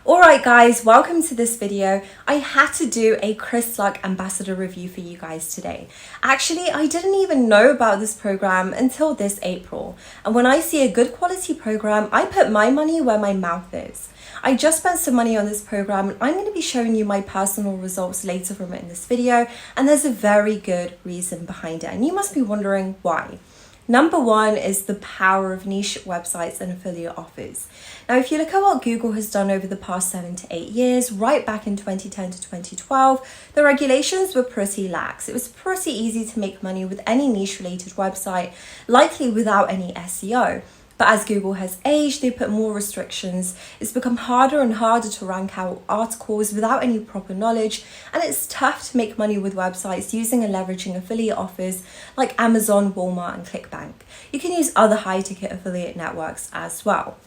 Alright guys, welcome to this video. I had to do a Chris Luck Ambassador review for you guys today. Actually, I didn't even know about this program until this April. And when I see a good quality program, I put my money where my mouth is. I just spent some money on this program and I'm going to be showing you my personal results later from it in this video. And there's a very good reason behind it. And you must be wondering why. Number one is the power of niche websites and affiliate offers. Now, if you look at what Google has done over the past 7 to 8 years, right back in 2010 to 2012, the regulations were pretty lax. It was pretty easy to make money with any niche related website, likely without any SEO. But as Google has aged, they put more restrictions. It's become harder and harder to rank out articles without any proper knowledge. And it's tough to make money with websites using and leveraging affiliate offers like Amazon, Walmart, and ClickBank. You can use other high ticket affiliate networks as well.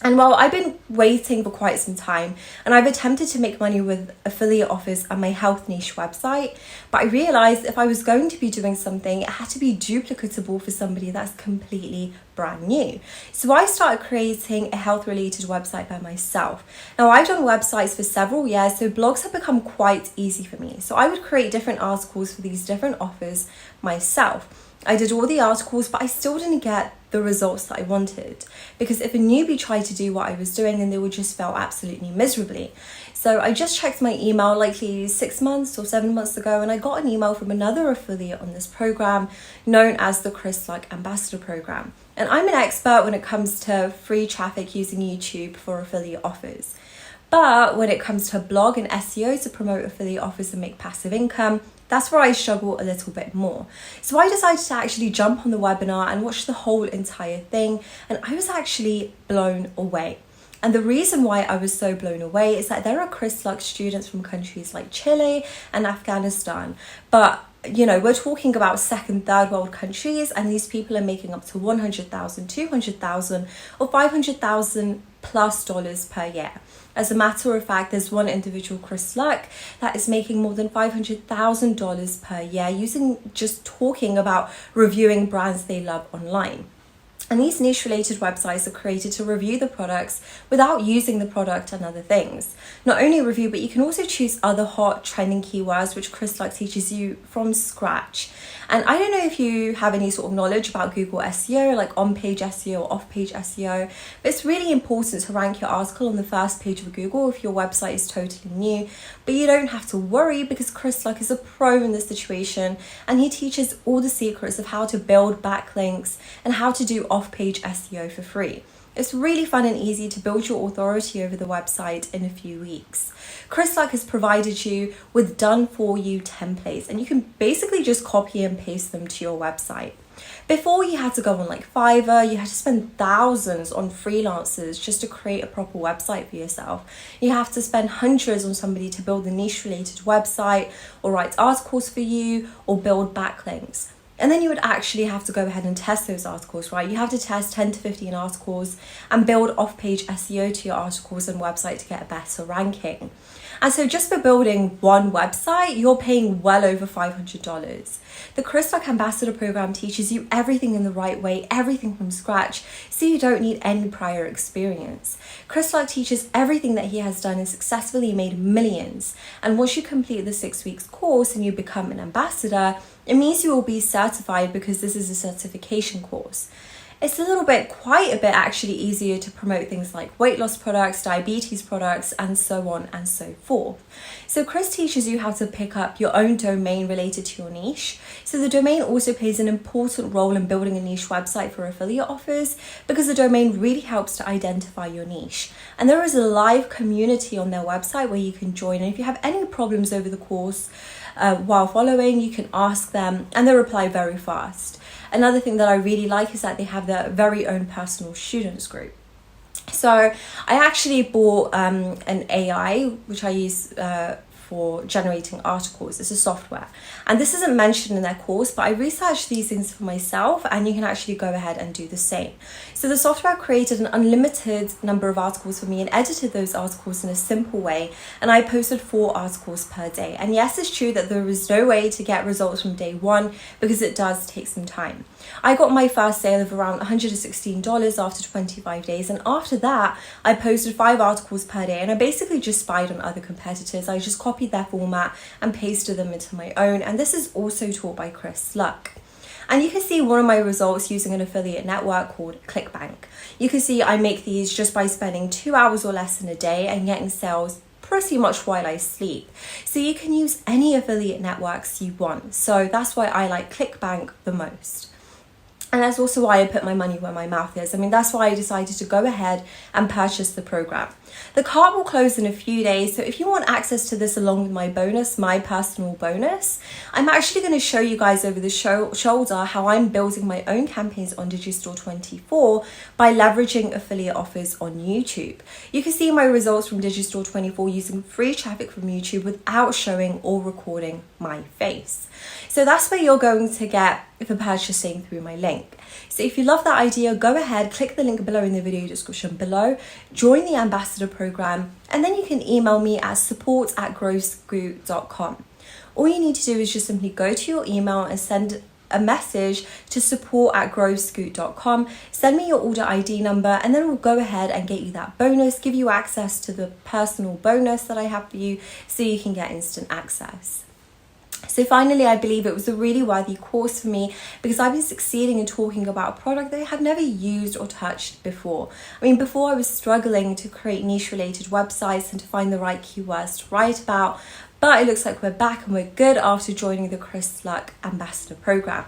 And while I've been waiting for quite some time and I've attempted to make money with affiliate offers on my health niche website, but I realized if I was going to be doing something, it had to be duplicatable for somebody that's completely brand new. So I started creating a health related website by myself. Now I've done websites for several years, so blogs have become quite easy for me. So I would create different articles for these different offers myself. I did all the articles, but I still didn't get the results that I wanted, because if a newbie tried to do what I was doing, then they would just fail absolutely miserably. So I just checked my email likely 6 months or 7 months ago, and I got an email from another affiliate on this program known as the Chris Luck Ambassador program. And I'm an expert when it comes to free traffic using YouTube for affiliate offers. But when it comes to blog and SEO to promote affiliate offers and make passive income, that's where I struggle a little bit more. So I decided to actually jump on the webinar and watch the whole entire thing, and I was actually blown away. And the reason why I was so blown away is that there are Chris Luck students from countries like Chile and Afghanistan, but you know, we're talking about second, third world countries, and these people are making up to $100,000, $200,000 or $500,000 plus per year. As a matter of fact, there's one individual, Chris Luck, that is making more than $500,000 per year using just talking about reviewing brands they love online. And these niche related websites are created to review the products without using the product and other things. Not only review, but you can also choose other hot trending keywords, which Chris Luck teaches you from scratch. And I don't know if you have any sort of knowledge about Google SEO, like on-page SEO or off-page SEO, but it's really important to rank your article on the first page of Google if your website is totally new. But you don't have to worry, because Chris Luck is a pro in this situation, and he teaches all the secrets of how to build backlinks and how to do off-page SEO for free. It's really fun and easy to build your authority over the website in a few weeks. Chris Luck has provided you with done-for-you templates, and you can basically just copy and paste them to your website. Before, you had to go on like Fiverr, you had to spend thousands on freelancers just to create a proper website for yourself. You have to spend hundreds on somebody to build a niche-related website, or write articles for you, or build backlinks. And then you would actually have to go ahead and test those articles, right? You have to test 10 to 15 articles and build off-page SEO to your articles and website to get a better ranking. And so just for building one website, you're paying well over $500. The Chris Luck Ambassador program teaches you everything in the right way, everything from scratch, so you don't need any prior experience. Chris Luck teaches everything that he has done and successfully made millions. And once you complete the 6 weeks course and you become an ambassador, it means you will be certified, because this is a certification course. It's quite a bit actually easier to promote things like weight loss products, diabetes products, and so on and so forth. So Chris teaches you how to pick up your own domain related to your niche. So the domain also plays an important role in building a niche website for affiliate offers, because the domain really helps to identify your niche. And there is a live community on their website where you can join. And if you have any problems over the course while following, you can ask them and they reply very fast. Another thing that I really like is that they have their very own personal students group. So I actually bought an AI, which I use for generating articles. It's a software. And this isn't mentioned in their course, but I researched these things for myself, and you can actually go ahead and do the same. So the software created an unlimited number of articles for me and edited those articles in a simple way. And I posted 4 articles per day. And yes, it's true that there is no way to get results from day one because it does take some time. I got my first sale of around $116 after 25 days. And after that, I posted 5 articles per day. And I basically just spied on other competitors. I just copied their format and pasted them into my own. And this is also taught by Chris Luck. And you can see one of my results using an affiliate network called ClickBank. You can see I make these just by spending 2 hours or less in a day and getting sales pretty much while I sleep. So you can use any affiliate networks you want. So that's why I like ClickBank the most. And that's also why I put my money where my mouth is. I mean, that's why I decided to go ahead and purchase the program. The cart will close in a few days. So if you want access to this along with my bonus, my personal bonus, I'm actually going to show you guys over the shoulder how I'm building my own campaigns on Digistore 24 by leveraging affiliate offers on YouTube. You can see my results from Digistore 24 using free traffic from YouTube without showing or recording my face. So that's where you're going to get for purchasing through my link. So if you love that idea, go ahead, click the link below in the video description below, join the ambassador program, and then you can email me at support@growscoot.com. All you need to do is just simply go to your email and send a message to support@growscoot.com, send me your order ID number, and then we'll go ahead and get you that bonus, give you access to the personal bonus that I have for you so you can get instant access. So finally, I believe it was a really worthy course for me because I've been succeeding in talking about a product that I had never used or touched before. I mean, before I was struggling to create niche related websites and to find the right keywords to write about, but it looks like we're back and we're good after joining the Chris Luck Ambassador program.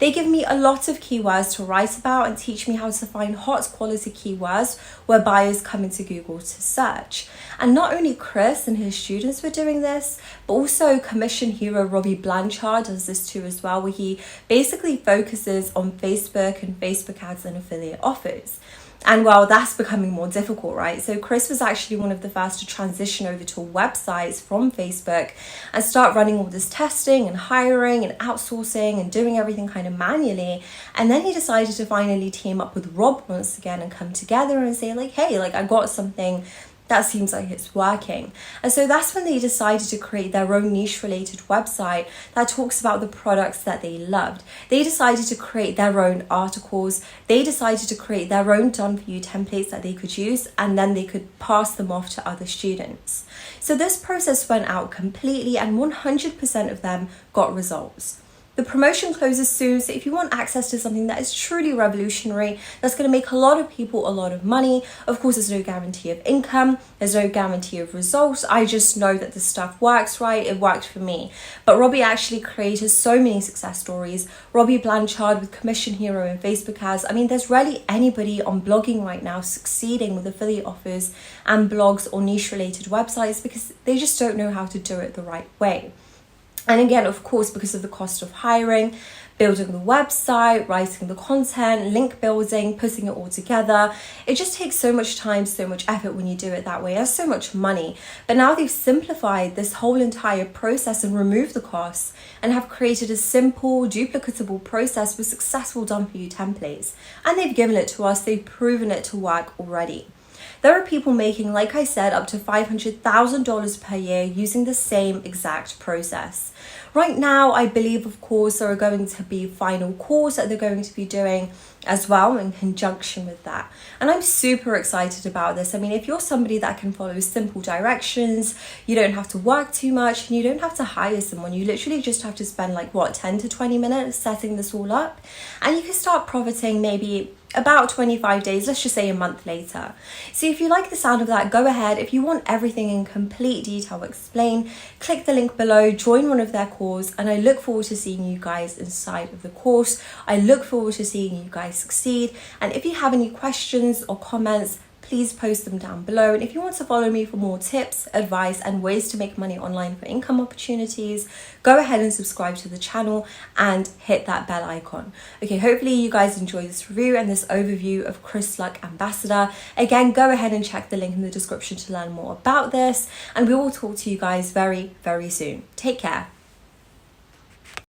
They give me a lot of keywords to write about and teach me how to find hot quality keywords where buyers come into Google to search. And not only Chris and his students were doing this, but also commission hero Robbie Blanchard does this too as well, where he basically focuses on Facebook and Facebook ads and affiliate offers. And well, that's becoming more difficult, right? So Chris was actually one of the first to transition over to websites from Facebook and start running all this testing and hiring and outsourcing and doing everything kind of manually. And then he decided to finally team up with Rob once again and come together and say like, hey, like I got something that seems like it's working. And so that's when they decided to create their own niche related website that talks about the products that they loved. They decided to create their own articles. They decided to create their own done for you templates that they could use, and then they could pass them off to other students. So this process went out completely and 100% of them got results. The promotion closes soon, so if you want access to something that is truly revolutionary, that's going to make a lot of people a lot of money, of course there's no guarantee of income, there's no guarantee of results, I just know that this stuff works, right? It worked for me. But Robbie actually created so many success stories. Robbie Blanchard with Commission Hero and Facebook ads. I mean, there's rarely anybody on blogging right now succeeding with affiliate offers and blogs or niche related websites because they just don't know how to do it the right way. And again, of course, because of the cost of hiring, building the website, writing the content, link building, putting it all together, it just takes so much time, so much effort when you do it that way. There's so much money. But now they've simplified this whole entire process and removed the costs and have created a simple, duplicatable process with successful done for you templates. And they've given it to us. They've proven it to work already. There are people making, like I said, up to $500,000 per year using the same exact process. Right now, I believe, of course, there are going to be final calls that they're going to be doing as well in conjunction with that. And I'm super excited about this. I mean, if you're somebody that can follow simple directions, you don't have to work too much and you don't have to hire someone. You literally just have to spend like, 10 to 20 minutes setting this all up. And you can start profiting maybe about 25 days, let's just say a month later. So if you like the sound of that, go ahead. If you want everything in complete detail explained, click the link below, join one of their calls, and I look forward to seeing you guys inside of the course. I look forward to seeing you guys succeed. And if you have any questions or comments, please post them down below. And if you want to follow me for more tips, advice, and ways to make money online for income opportunities, go ahead and subscribe to the channel and hit that bell icon. Okay, hopefully you guys enjoyed this review and this overview of Chris Luck Ambassador. Again, go ahead and check the link in the description to learn more about this, and we will talk to you guys very, very soon. Take care.